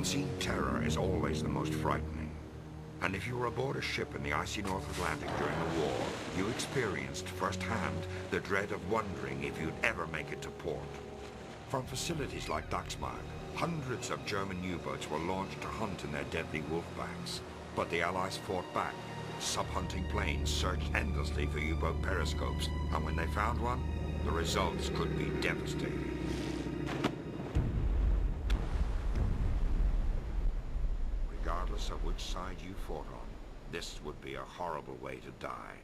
unseen terror is always the most frightening. And if you were aboard a ship in the icy North Atlantic during the war, you experienced firsthand the dread of wondering if you'd ever make it to port. From facilities like Daxmark, hundreds of German U-boats were launched to hunt in their deadly wolfbacks. But the Allies fought back. Sub-hunting planes searched endlessly for U-boat periscopes, and when they found one, the results could be devastating. Regardless of which side you fought on, this would be a horrible way to die.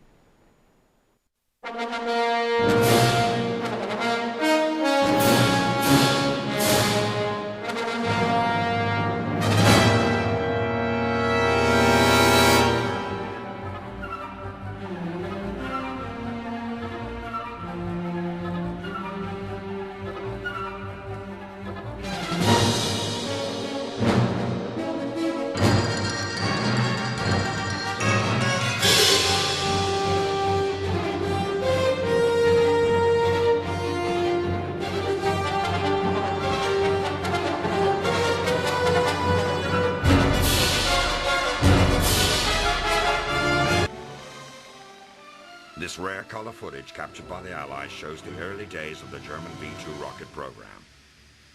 This rare color footage captured by the Allies shows the early days of the German V-2 rocket program.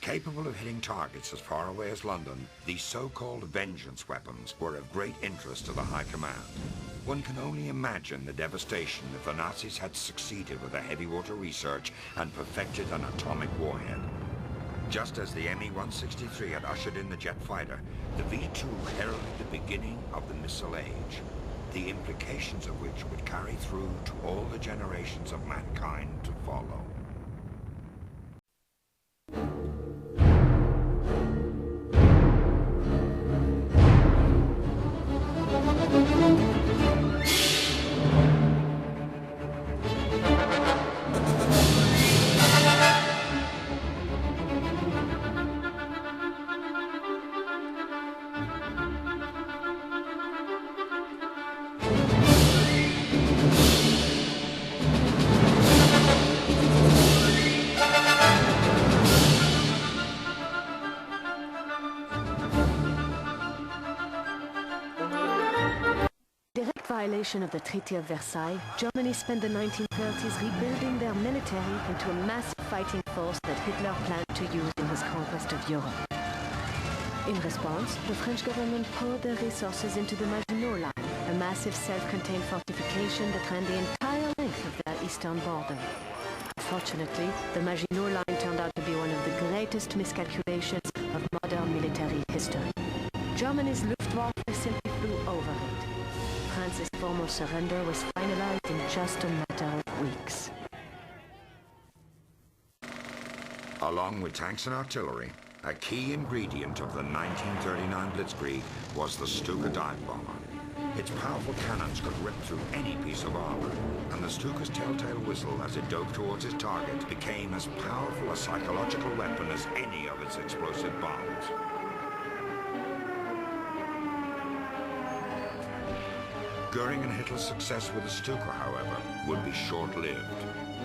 Capable of hitting targets as far away as London, these so-called vengeance weapons were of great interest to the High Command. One can only imagine the devastation if the Nazis had succeeded with their heavy water research and perfected an atomic warhead. Just as the Me-163 had ushered in the jet fighter, the V-2 heralded the beginning of the missile age, the implications of which would carry through to all the generations of mankind to follow. Violation of the Treaty of Versailles, Germany spent the 1930s rebuilding their military into a massive fighting force that Hitler planned to use in his conquest of Europe. In response, the French government poured their resources into the Maginot Line, a massive self-contained fortification that ran the entire length of their eastern border. Unfortunately, the Maginot Line turned out to be one of the greatest miscalculations of modern military history. Germany's Luftwaffe simply flew over it. France's formal surrender was finalized in just a matter of weeks. Along with tanks and artillery, a key ingredient of the 1939 Blitzkrieg was the Stuka dive bomber. Its powerful cannons could rip through any piece of armor, and the Stuka's telltale whistle as it dove towards its target became as powerful a psychological weapon as any of its explosive bombs. Goering and Hitler's success with the Stuka, however, would be short-lived.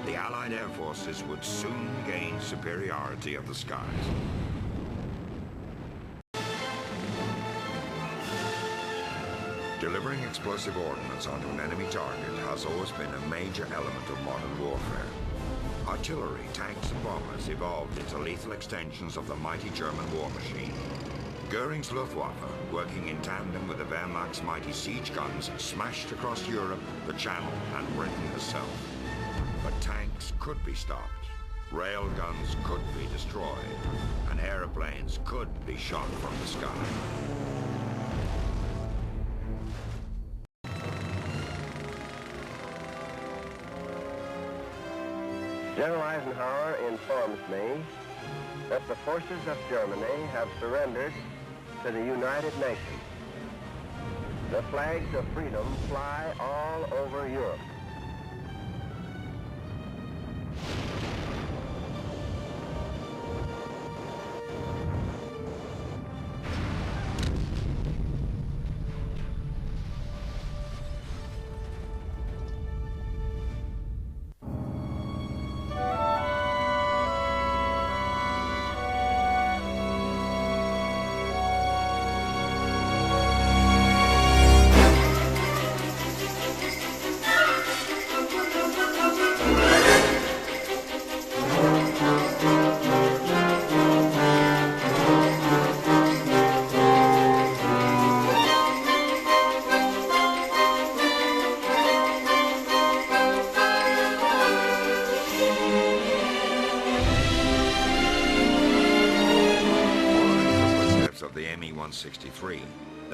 The Allied air forces would soon gain superiority of the skies. Delivering explosive ordnance onto an enemy target has always been a major element of modern warfare. Artillery, tanks, and bombers evolved into lethal extensions of the mighty German war machine. Goering's Luftwaffe, working in tandem with the Wehrmacht's mighty siege guns, smashed across Europe, the Channel, and Britain herself. But tanks could be stopped, rail guns could be destroyed, and airplanes could be shot from the sky. General Eisenhower informs me that the forces of Germany have surrendered to the United Nations. The flags of freedom fly all over Europe.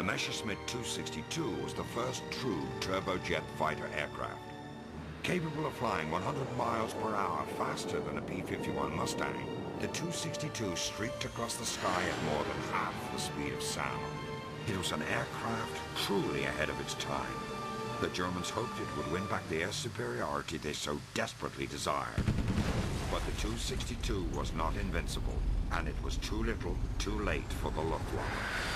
Messerschmitt 262 was the first true turbojet fighter aircraft. Capable of flying 100 miles per hour faster than a P-51 Mustang, the 262 streaked across the sky at more than half the speed of sound. It was an aircraft truly ahead of its time. The Germans hoped it would win back the air superiority they so desperately desired. But the 262 was not invincible, and it was too little, too late for the Luftwaffe.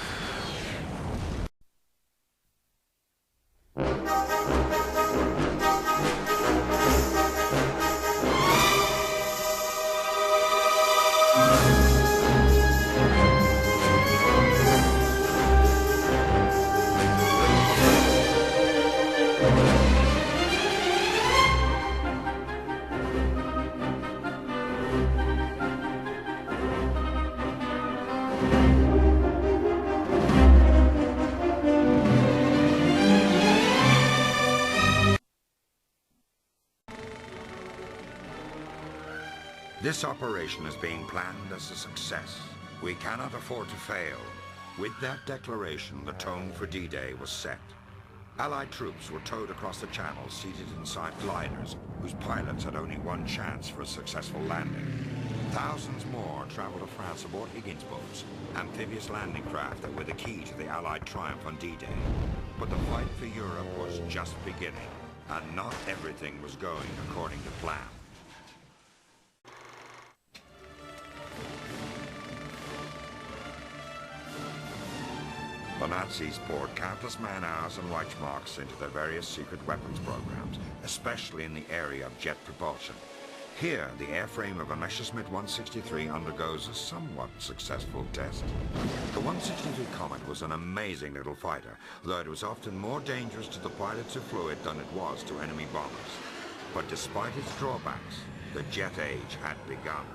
This operation is being planned as a success. We cannot afford to fail. With that declaration, the tone for D-Day was set. Allied troops were towed across the channel, seated inside gliders, whose pilots had only one chance for a successful landing. Thousands more traveled to France aboard Higgins boats, amphibious landing craft that were the key to the Allied triumph on D-Day. But the fight for Europe was just beginning, and not everything was going according to plan. The Nazis poured countless man-hours and Reichsmarks into their various secret weapons programs, especially in the area of jet propulsion. Here, the airframe of a Messerschmitt 163 undergoes a somewhat successful test. The 163 Comet was an amazing little fighter, though it was often more dangerous to the pilots who flew it than it was to enemy bombers. But despite its drawbacks, the jet age had begun.